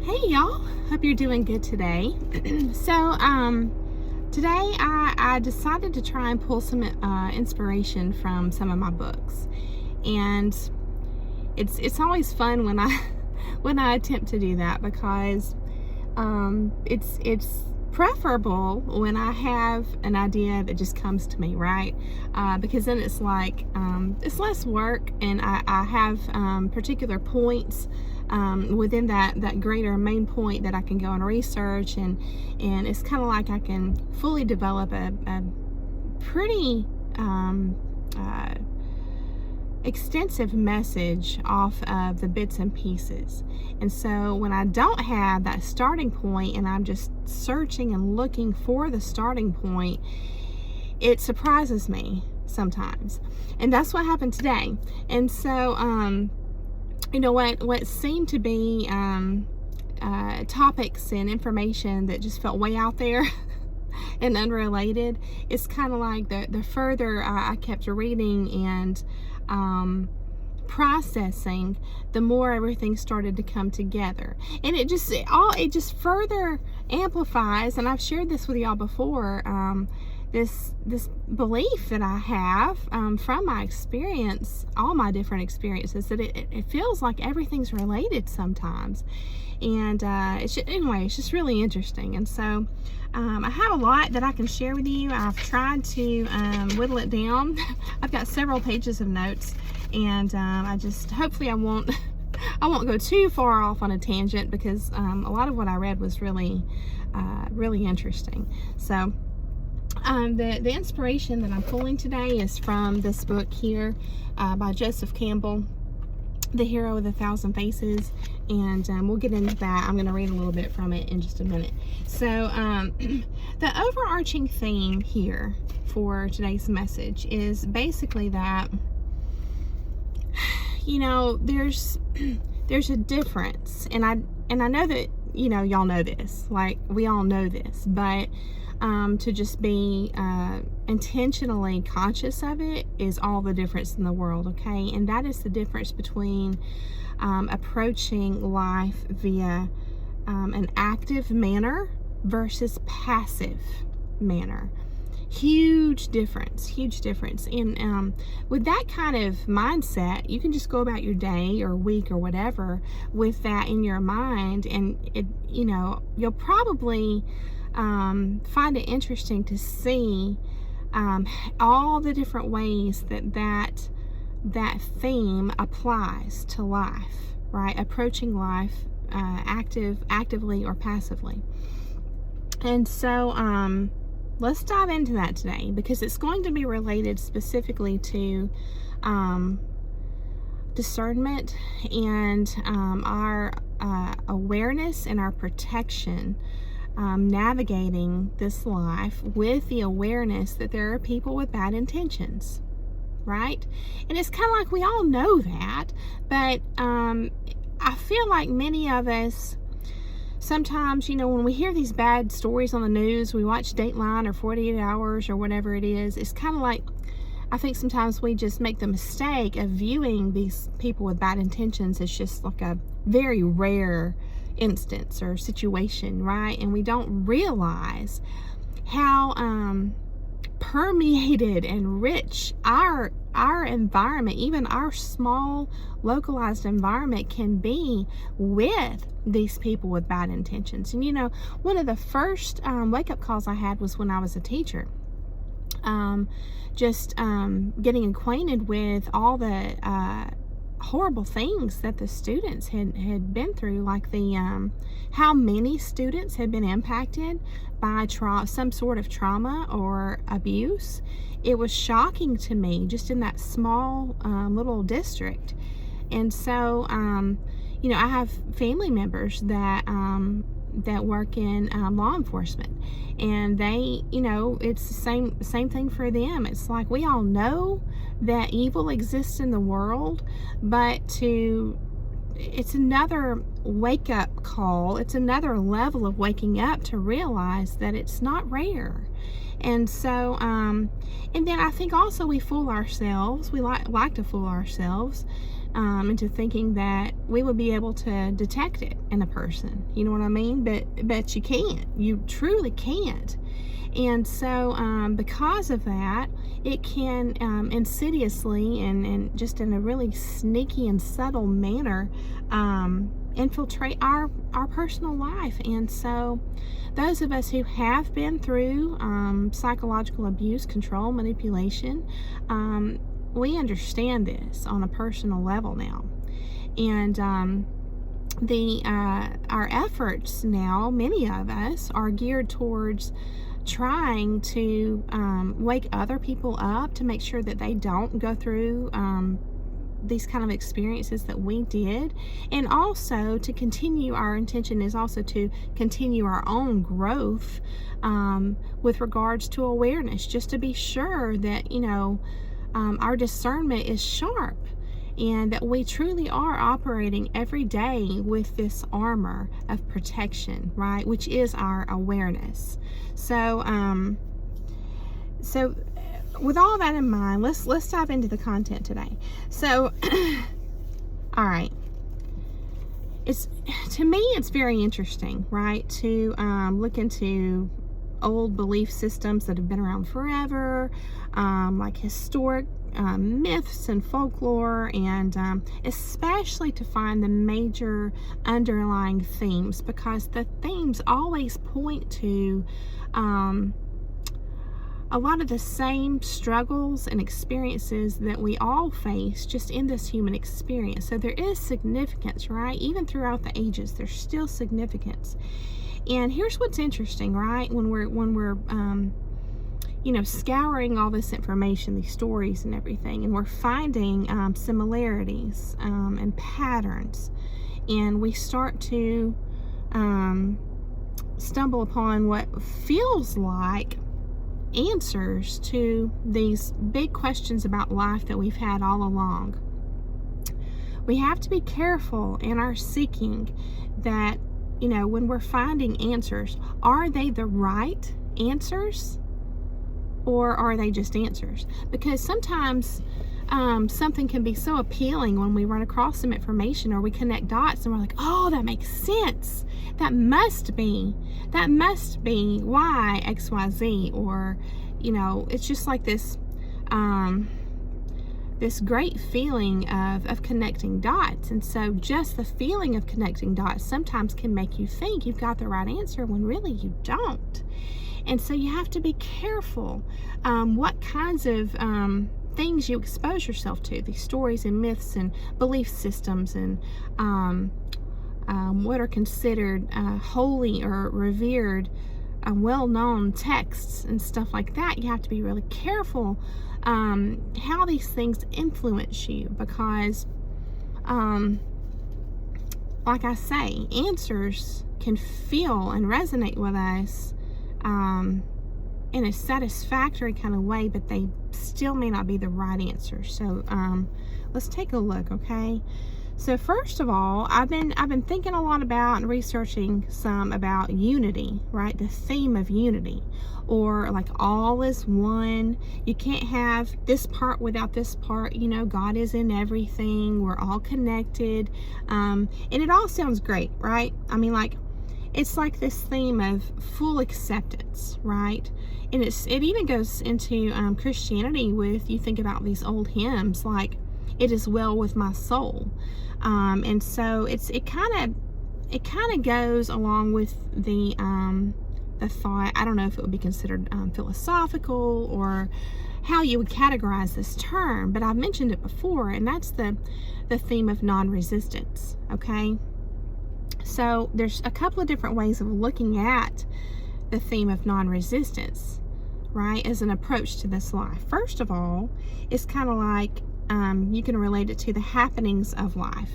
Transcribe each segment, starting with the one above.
Hey y'all, hope you're doing good today. Today I decided to try and pull some inspiration from some of my books, and it's always fun when I when I attempt to do that because it's preferable when I have an idea that just comes to me, right? Because then it's like it's less work, and I have particular points within that greater main point that I can go and research, and it's kind of like I can fully develop a pretty extensive message off of the bits and pieces. And so when I don't have that starting point and I'm just searching and looking for the starting point, it surprises me sometimes. And that's what happened today. And so what seemed to be topics and information that just felt way out there and unrelated, it's kind of like the further I kept reading and processing, the more everything started to come together, and it just further amplifies. And I've shared this with y'all before, this belief that I have from my experience, all my different experiences, that it feels like everything's related sometimes. And it's just really interesting. And so I have a lot that I can share with you. I've tried to whittle it down. I've got several pages of notes, and hopefully I won't go too far off on a tangent, because a lot of what I read was really interesting. So the inspiration that I'm pulling today is from this book here by Joseph Campbell, The Hero with a Thousand Faces, and we'll get into that. I'm going to read a little bit from it in just a minute. So the overarching theme here for today's message is basically that, there's a difference, and I know that y'all know this, like we all know this, but to just be intentionally conscious of it is all the difference in the world, okay? And that is the difference between approaching life via an active manner versus passive manner. Huge difference. And with that kind of mindset, you can just go about your day or week or whatever with that in your mind, and you'll probably find it interesting to see all the different ways that theme applies to life, right? Approaching life actively or passively. And so let's dive into that today, because it's going to be related specifically to discernment and our awareness and our protection, navigating this life with the awareness that there are people with bad intentions, right? And it's kind of like we all know that, but I feel like many of us sometimes, when we hear these bad stories on the news, we watch Dateline or 48 Hours or whatever it is, it's kind of like, I think sometimes we just make the mistake of viewing these people with bad intentions as just like a very rare instance or situation, right? And we don't realize how permeated and rich our environment, even our small localized environment, can be with these people with bad intentions. And one of the first wake-up calls I had was when I was a teacher, getting acquainted with all the horrible things that the students had been through, like how many students had been impacted by some sort of trauma or abuse. It was shocking to me, just in that small little district. And so I have family members that work in law enforcement, and they, it's the same thing for them. It's like we all know that evil exists in the world, but it's another wake-up call. It's another level of waking up to realize that it's not rare. And so, and then I think also we fool ourselves. We like to fool ourselves into thinking that we would be able to detect it in a person. You know what I mean? But you can't. You truly can't. And so because of that, it can insidiously and just in a really sneaky and subtle manner infiltrate our personal life. And so those of us who have been through psychological abuse, control, manipulation, we understand this on a personal level now. And our efforts now, many of us, are geared towards trying to wake other people up to make sure that they don't go through these kind of experiences that we did, and also to continue, our intention is also to continue our own growth with regards to awareness, just to be sure that, you know, our discernment is sharp and that we truly are operating every day with this armor of protection, right, which is our awareness. So with all that in mind, let's dive into the content today. So all right, to me it's very interesting, right, to look into old belief systems that have been around forever, like historic myths and folklore, and especially to find the major underlying themes, because the themes always point to a lot of the same struggles and experiences that we all face just in this human experience. So there is significance, right? Even throughout the ages, there's still significance. And here's what's interesting, right? When we're you know, scouring all this information, these stories and everything, and we're finding similarities and patterns, and we start to stumble upon what feels like answers to these big questions about life that we've had all along. We have to be careful in our seeking that, you know, when we're finding answers, are they the right answers or are they just answers? Because sometimes something can be so appealing when we run across some information or we connect dots and we're like, oh, that makes sense. That must be why XYZ, or, you know, it's just like this this great feeling of connecting dots. And so just the feeling of connecting dots sometimes can make you think you've got the right answer when really you don't. And so you have to be careful what kinds of things you expose yourself to, these stories and myths and belief systems, and what are considered holy or revered, well-known texts and stuff like that. You have to be really careful how these things influence you, because like I say, answers can feel and resonate with us in a satisfactory kind of way, but they still may not be the right answer. So let's take a look, okay? So first of all, I've been thinking a lot about and researching some about unity, right? The theme of unity, or like all is one. You can't have this part without this part. You know, God is in everything. We're all connected, and it all sounds great, right? I mean, like, it's like this theme of full acceptance, right? And it even goes into Christianity with, you think about these old hymns like "It is well with my soul," and so it kind of goes along with the thought. I don't know if it would be considered philosophical or how you would categorize this term, but I've mentioned it before, and that's the theme of non-resistance. Okay. So there's a couple of different ways of looking at the theme of non-resistance, right, as an approach to this life. First of all, it's kind of like you can relate it to the happenings of life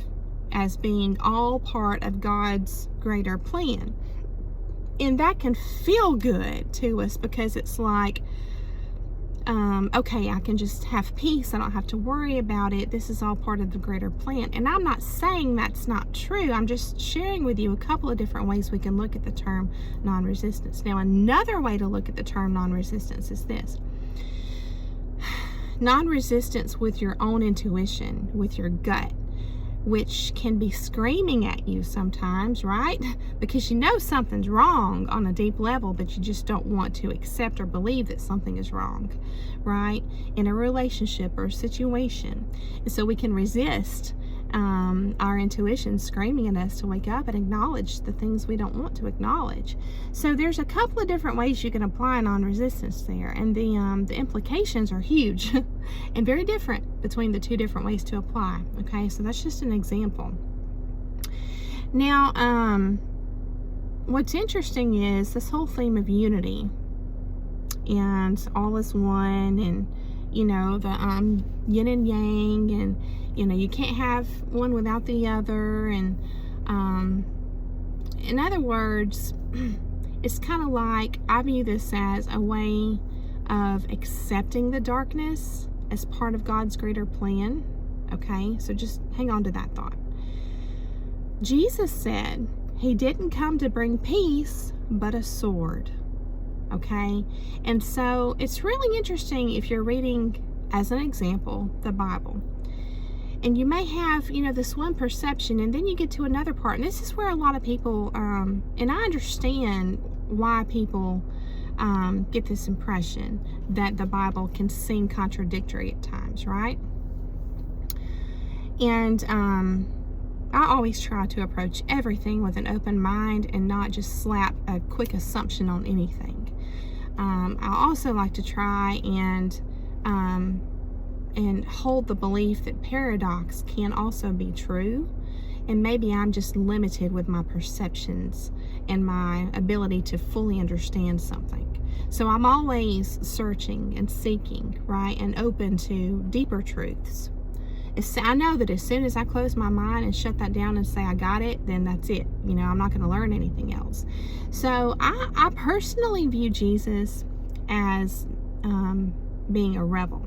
as being all part of God's greater plan. And that can feel good to us because it's like okay, I can just have peace. I don't have to worry about it. This is all part of the greater plan. And I'm not saying that's not true. I'm just sharing with you a couple of different ways we can look at the term non-resistance. Now, another way to look at the term non-resistance is this. Non-resistance with your own intuition, with your gut, which can be screaming at you sometimes, right? Because you know something's wrong on a deep level, but you just don't want to accept or believe that something is wrong, right? In a relationship or a situation. And so we can resist our intuition screaming at us to wake up and acknowledge the things we don't want to acknowledge. So there's a couple of different ways you can apply non-resistance there, and the implications are huge and very different between the two different ways to apply. Okay, so that's just an example. Now, what's interesting is this whole theme of unity and all is one, and the yin and yang, and you can't have one without the other, and in other words, it's kind of like, I view this as a way of accepting the darkness as part of God's greater plan. Okay, so just hang on to that thought. Jesus said he didn't come to bring peace, but a sword. Okay, and so it's really interesting if you're reading, as an example, the Bible, and you may have this one perception, and then you get to another part, and this is where a lot of people and I understand why people get this impression that the Bible can seem contradictory at times, right? And I always try to approach everything with an open mind and not just slap a quick assumption on anything. I also like to try and hold the belief that paradox can also be true, and maybe I'm just limited with my perceptions and my ability to fully understand something. So I'm always searching and seeking, right, and open to deeper truths. I know that as soon as I close my mind and shut that down and say I got it, then that's it. I'm not going to learn anything else. So I personally view Jesus as being a rebel.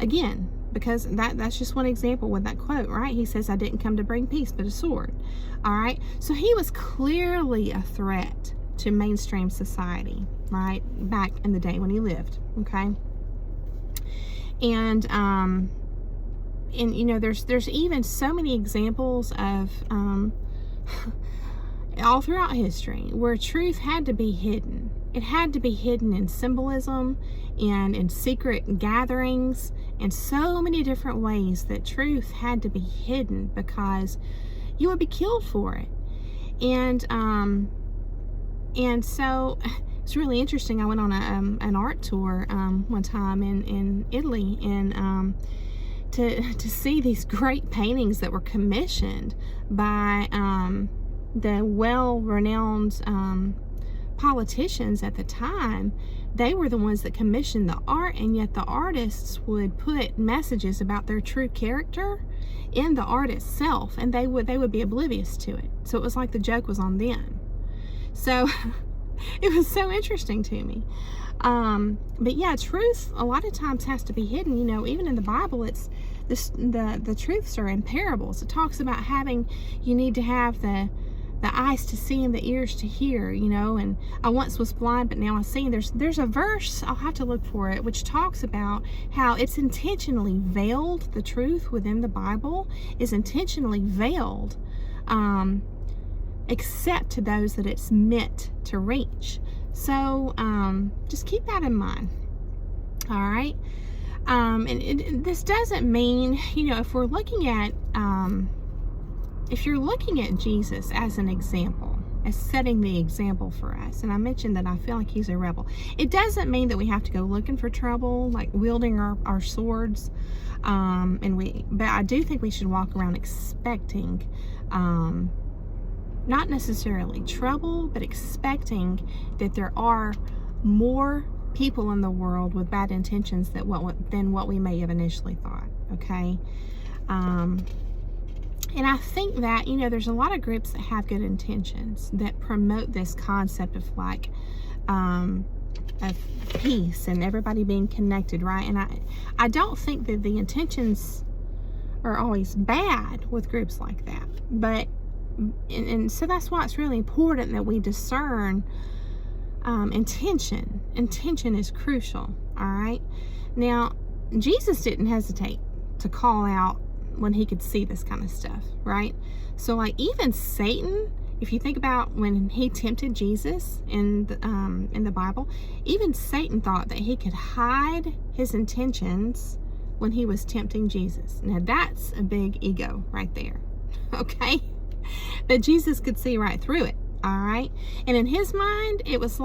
Again, because that's just one example with that quote, right? He says, I didn't come to bring peace, but a sword. All right. So he was clearly a threat to mainstream society, right? Back in the day when he lived. Okay. And there's even so many examples of all throughout history where truth had to be hidden. It had to be hidden in symbolism and in secret gatherings, and so many different ways that truth had to be hidden because you would be killed for it. And so it's really interesting. I went on an art tour one time in Italy, and to see these great paintings that were commissioned by the well-renowned politicians at the time. They were the ones that commissioned the art, and yet the artists would put messages about their true character in the art itself, and they would be oblivious to it. So it was like the joke was on them. So it was so interesting to me. But yeah, truth a lot of times has to be hidden. Even in the Bible, it's the truths are in parables. It talks about you need to have the eyes to see and the ears to hear, and I once was blind, but now I see. There's a verse, I'll have to look for it, which talks about how it's intentionally veiled. The truth within the Bible is intentionally veiled, except to those that it's meant to reach. So just keep that in mind. All right. This doesn't mean, if we're looking at, if you're looking at Jesus as an example, as setting the example for us, and I mentioned that I feel like he's a rebel, it doesn't mean that we have to go looking for trouble, like wielding our swords. But I do think we should walk around expecting, not necessarily trouble, but expecting that there are more people in the world with bad intentions than what we may have initially thought. Okay. And I think that, there's a lot of groups that have good intentions that promote this concept of of peace and everybody being connected, right? And I don't think that the intentions are always bad with groups like that, but and so that's why it's really important that we discern intention. Intention is crucial. All right. Now, Jesus didn't hesitate to call out when he could see this kind of stuff, right? So, like, even Satan, if you think about when he tempted Jesus in the Bible, even Satan thought that he could hide his intentions when he was tempting Jesus. Now, that's a big ego right there, okay? But Jesus could see right through it, all right? And in his mind, it wasn't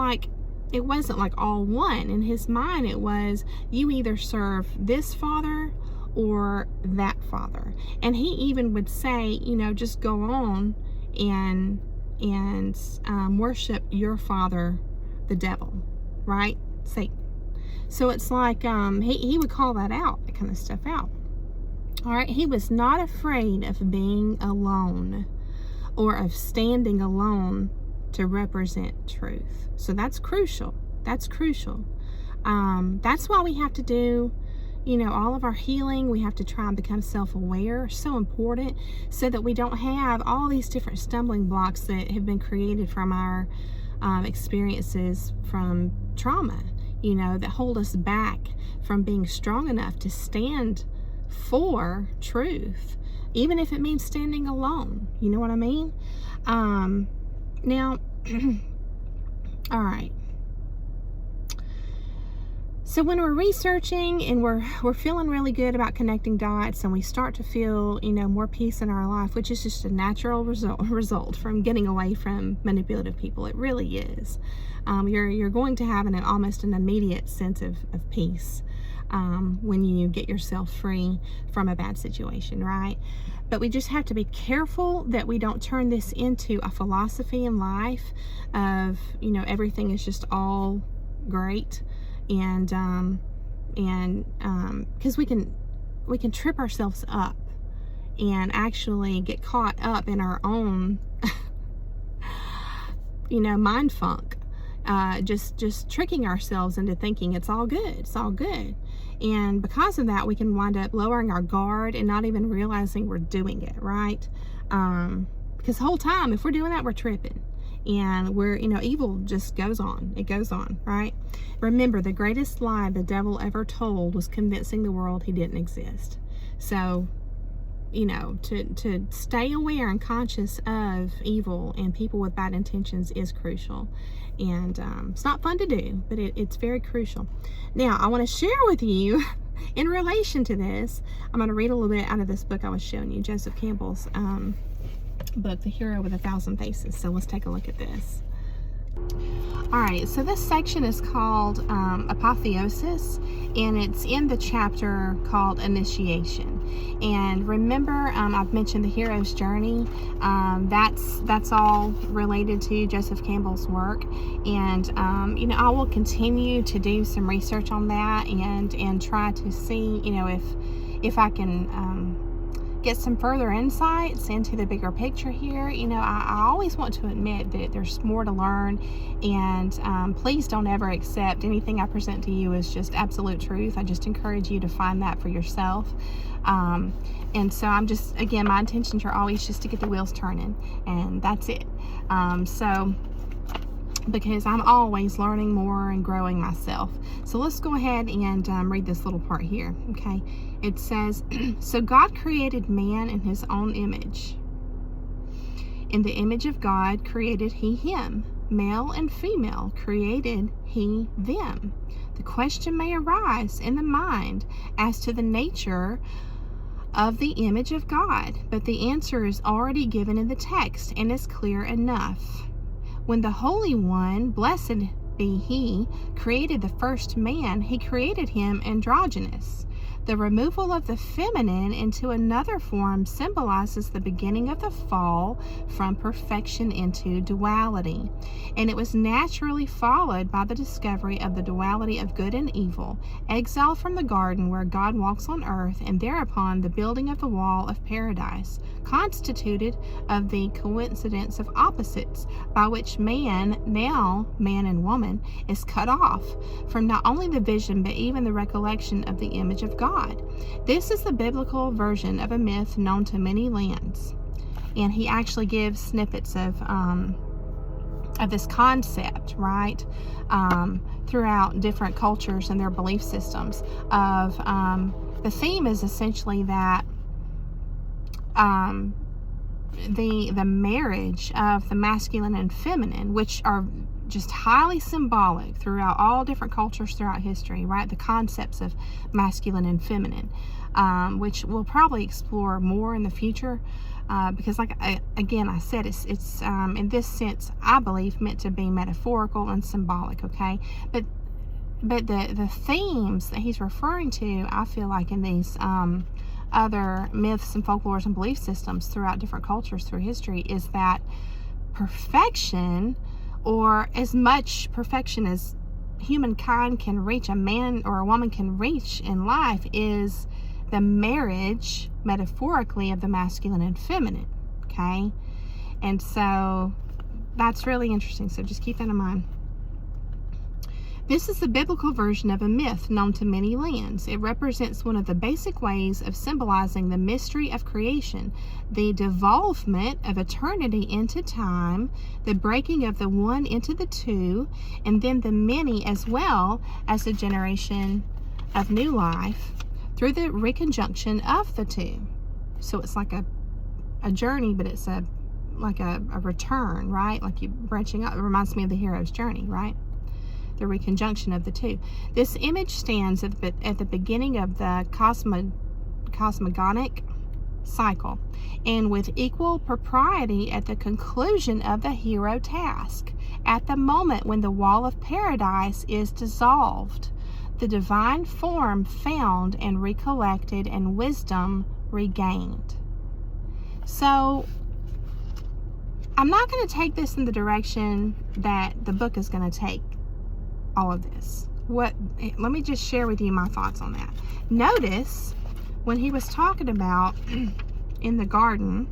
like all one. In his mind, it was, you either serve this father or that father. And he even would say, just go on and worship your father, the devil, right? Satan. So it's like he would call that kind of stuff out. All right. He was not afraid of being alone or of standing alone to represent truth. So that's crucial. That's crucial. That's why we have to do, all of our healing. We have to try and become self-aware. So important, so that we don't have all these different stumbling blocks that have been created from our experiences from trauma, that hold us back from being strong enough to stand for truth, even if it means standing alone. You know what I mean? Now, all right. So when we're researching and we're feeling really good about connecting dots, and we start to feel, more peace in our life, which is just a natural result from getting away from manipulative people. It really is. You're going to have almost an immediate sense of peace when you get yourself free from a bad situation, right? But we just have to be careful that we don't turn this into a philosophy in life of, everything is just all great. And because we can trip ourselves up and actually get caught up in our own mind funk, just tricking ourselves into thinking it's all good. And because of that, we can wind up lowering our guard and not even realizing we're doing it, right? Because the whole time, if we're doing that, we're tripping. And we're, evil just goes on. It goes on, right? Remember, the greatest lie the devil ever told was convincing the world he didn't exist. So, to stay aware and conscious of evil and people with bad intentions is crucial. And it's not fun to do, but it's very crucial. Now, I want to share with you, in relation to this, I'm going to read a little bit out of this book I was showing you, Joseph Campbell's book, The Hero with 1,000 Faces. So let's take a look at this. All right, so this section is called Apotheosis, and it's in the chapter called Initiation. And remember, I've mentioned the hero's journey. That's all related to Joseph Campbell's work, and I will continue to do some research on that and try to see, if I can get some further insights into the bigger picture here. I always want to admit that there's more to learn, and please don't ever accept anything I present to you as just absolute truth. I just encourage you to find that for yourself. And so I'm just, again, my intentions are always just to get the wheels turning, and that's it. Because I'm always learning more and growing myself. So let's go ahead and read this little part here, okay? It says, so God created man in his own image. In the image of God created he him. Male and female created he them. The question may arise in the mind as to the nature of the image of God, but the answer is already given in the text and is clear enough. When the Holy One, blessed be he, created the first man, he created him androgynous. The removal of the feminine into another form symbolizes the beginning of the fall from perfection into duality, and it was naturally followed by the discovery of the duality of good and evil, exile from the garden where God walks on earth, and thereupon the building of the wall of paradise, constituted of the coincidence of opposites, by which man, now man and woman, is cut off from not only the vision but even the recollection of the image of God. This is the biblical version of a myth known to many lands, and he actually gives snippets of this concept, right, throughout different cultures and their belief systems. Of the theme is essentially that the marriage of the masculine and feminine, which are just highly symbolic throughout all different cultures throughout history, right? The concepts of masculine and feminine, which we'll probably explore more in the future, because like I said, it's in this sense, I believe, meant to be metaphorical and symbolic, okay? But the themes that he's referring to, I feel like in these other myths and folklores and belief systems throughout different cultures through history, is that perfection, or as much perfection as humankind can reach, a man or a woman can reach in life, is the marriage, metaphorically, of the masculine and feminine, okay? And so that's really interesting, so just keep that in mind. This is the biblical version of a myth known to many lands. It represents one of the basic ways of symbolizing the mystery of creation, the devolvement of eternity into time, the breaking of the one into the two, and then the many, as well as the generation of new life through the reconjunction of the two. So it's like a journey, but it's like a return, right? Like you branching up. It reminds me of the hero's journey, right? The reconjunction of the two. This image stands at the beginning of the cosmogonic cycle, and with equal propriety at the conclusion of the hero task, at the moment when the wall of paradise is dissolved, the divine form found and recollected, and wisdom regained. So I'm not going to take this in the direction that the book is going to take all of this. Let me just share with you my thoughts on that. Notice when he was talking about in the garden,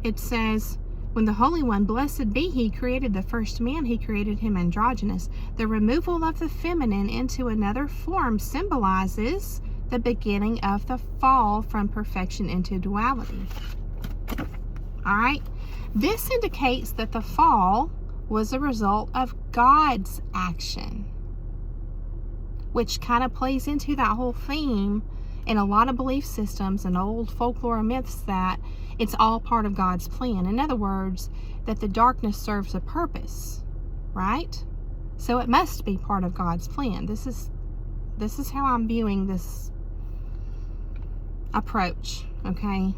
it says, when the Holy One, blessed be he, created the first man, he created him androgynous. The removal of the feminine into another form symbolizes the beginning of the fall from perfection into duality. All right, this indicates that the fall was a result of God's action, which kind of plays into that whole theme in a lot of belief systems and old folklore myths, that it's all part of God's plan. In other words, that the darkness serves a purpose, right? So it must be part of God's plan. This is how I'm viewing this approach, okay?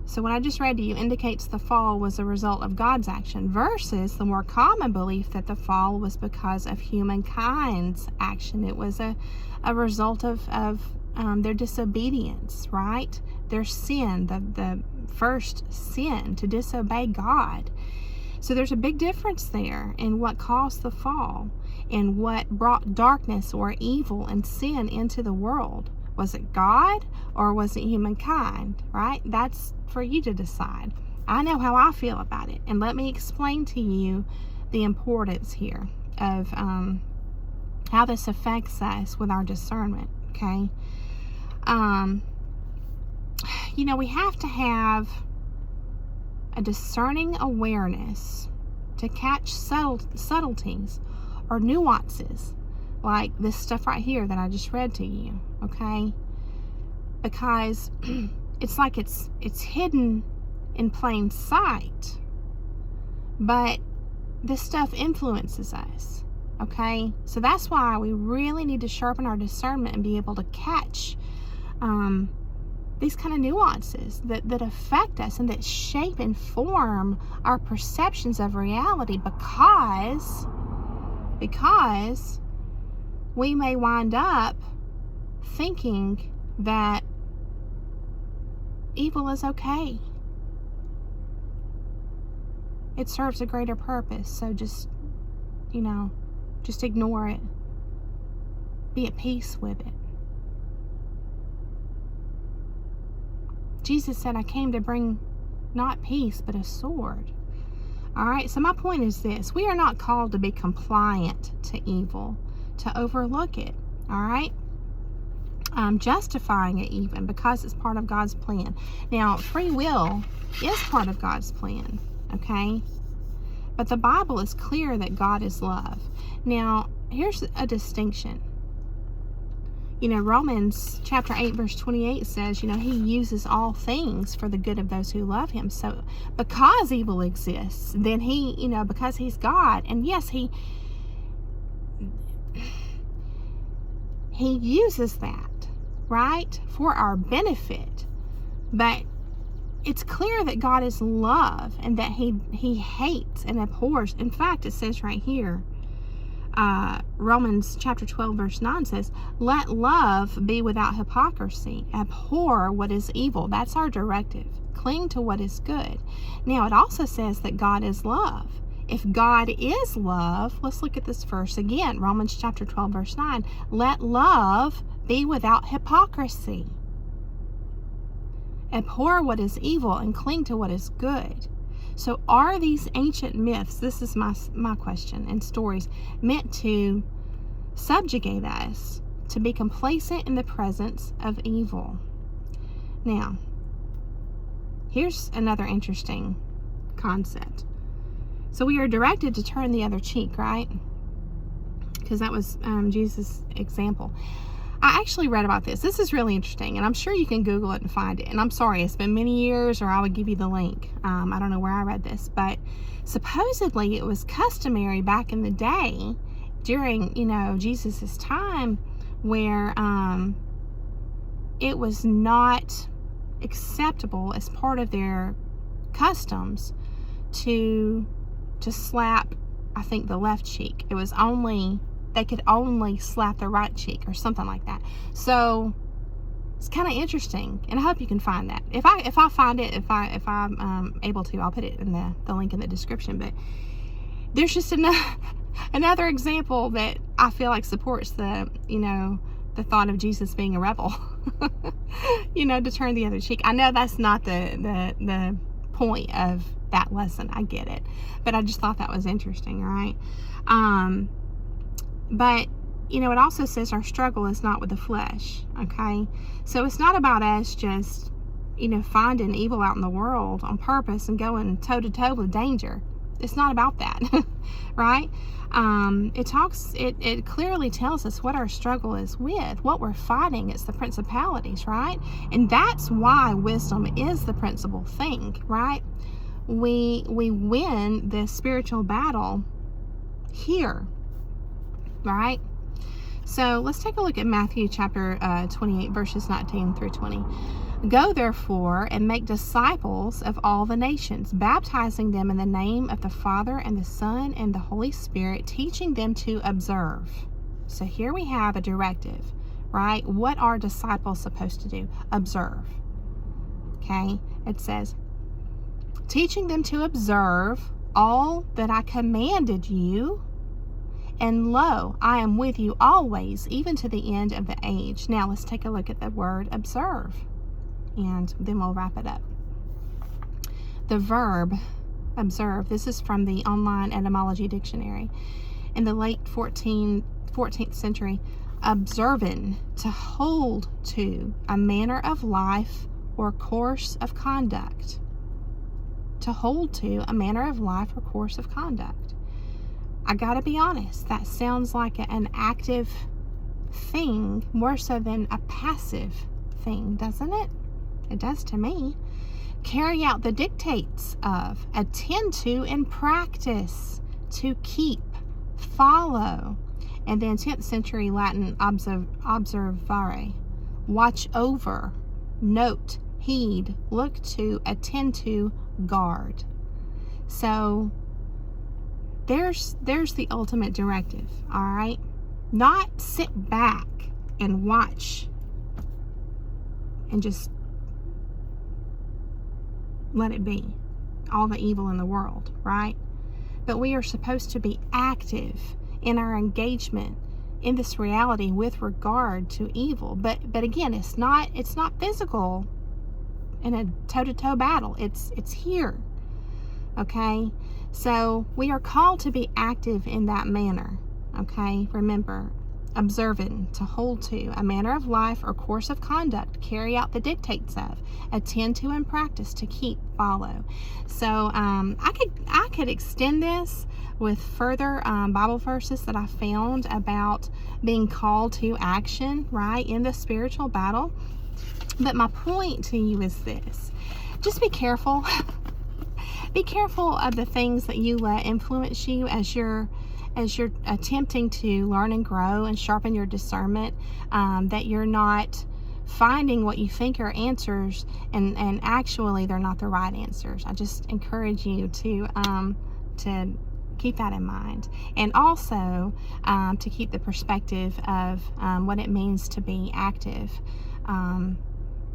So what I just read to you indicates the fall was a result of God's action, versus the more common belief that the fall was because of humankind's action. It was a result of their disobedience, right? Their sin, the first sin, to disobey God. So there's a big difference there in what caused the fall and what brought darkness or evil and sin into the world. Was it God or was it humankind, right? That's for you to decide. I know how I feel about it, and let me explain to you the importance here of how this affects us with our discernment, okay? We have to have a discerning awareness to catch subtleties or nuances like this stuff right here that I just read to you, okay? Because it's like it's hidden in plain sight, but this stuff influences us, okay? So that's why we really need to sharpen our discernment and be able to catch these kind of nuances that affect us and that shape and form our perceptions of reality, because we may wind up thinking that evil is okay. It serves a greater purpose, so just ignore it. Be at peace with it. Jesus said, I came to bring not peace, but a sword. All right, so my point is this. We are not called to be compliant to evil, to overlook it, all right? Justifying it even, because it's part of God's plan. Now, free will is part of God's plan, okay? But the Bible is clear that God is love. Now, here's a distinction. Romans chapter 8, verse 28 says, he uses all things for the good of those who love him. So because evil exists, then he, because he's God, and yes, he uses that, right, for our benefit. But it's clear that God is love and that he hates and abhors. In fact, it says right here, Romans chapter 12 verse 9 says, let love be without hypocrisy. Abhor what is evil. That's our directive. Cling to what is good. Now, it also says that God is love. If God is love, let's look at this verse again. Romans chapter 12 verse 9. Let love be without hypocrisy. Abhor what is evil and cling to what is good. So are these ancient myths, this is my question, and stories, meant to subjugate us, to be complacent in the presence of evil? Now, here's another interesting concept. So we are directed to turn the other cheek, right? Because that was Jesus' example. I actually read about this. This is really interesting, and I'm sure you can Google it and find it. And I'm sorry, it's been many years, or I would give you the link. I don't know where I read this, but supposedly it was customary back in the day during, Jesus' time, where it was not acceptable as part of their customs to slap, I think, the left cheek. It was only... they could only slap the right cheek or something like that. So it's kind of interesting, and I hope you can find that. If I find it, if I'm able to, I'll put it in the link in the description. But there's just another example that I feel like supports the thought of Jesus being a rebel. To turn the other cheek. I know that's not the point of that lesson. I get it, but I just thought that was interesting. All right. But, it also says our struggle is not with the flesh, okay? So it's not about us just, finding evil out in the world on purpose and going toe-to-toe with danger. It's not about that, right? It clearly tells us what our struggle is with, what we're fighting. It's the principalities, right? And that's why wisdom is the principal thing, right? We win this spiritual battle here. Right? So let's take a look at Matthew chapter 28, verses 19 through 20. Go therefore and make disciples of all the nations, baptizing them in the name of the Father and the Son and the Holy Spirit, teaching them to observe. So here we have a directive, right? What are disciples supposed to do? Observe. Okay? It says, teaching them to observe all that I commanded you. And lo, I am with you always, even to the end of the age. Now, let's take a look at the word observe, and then we'll wrap it up. The verb observe, this is from the online etymology dictionary. In the late 14th century, observin, to hold to a manner of life or course of conduct. To hold to a manner of life or course of conduct. I gotta be honest, that sounds like an active thing more so than a passive thing, doesn't it? It does to me. Carry out the dictates of, attend to and practice, to keep, follow. And then 10th century Latin, observare, watch over, note, heed, look to, attend to, guard. So there's the ultimate directive, all right? Not sit back and watch and just let it be, all the evil in the world, right? But we are supposed to be active in our engagement in this reality with regard to evil. But again, it's not physical in a toe-to-toe battle. It's here. Okay? So we are called to be active in that manner. Okay? Remember, observant, to hold to, a manner of life or course of conduct, carry out the dictates of, attend to and practice, to keep, follow. So I could extend this with further Bible verses that I found about being called to action, right, in the spiritual battle. But my point to you is this: just be careful. Be careful of the things that you let influence you as you're attempting to learn and grow and sharpen your discernment, that you're not finding what you think are answers and actually they're not the right answers. I just encourage you to keep that in mind, and also to keep the perspective of what it means to be active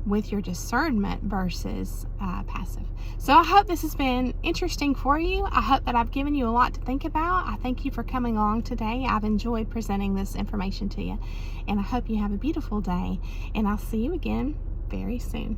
with your discernment versus passive. So I hope this has been interesting for you. I hope that I've given you a lot to think about. I thank you for coming along today. I've enjoyed presenting this information to you, and I hope you have a beautiful day, and I'll see you again very soon.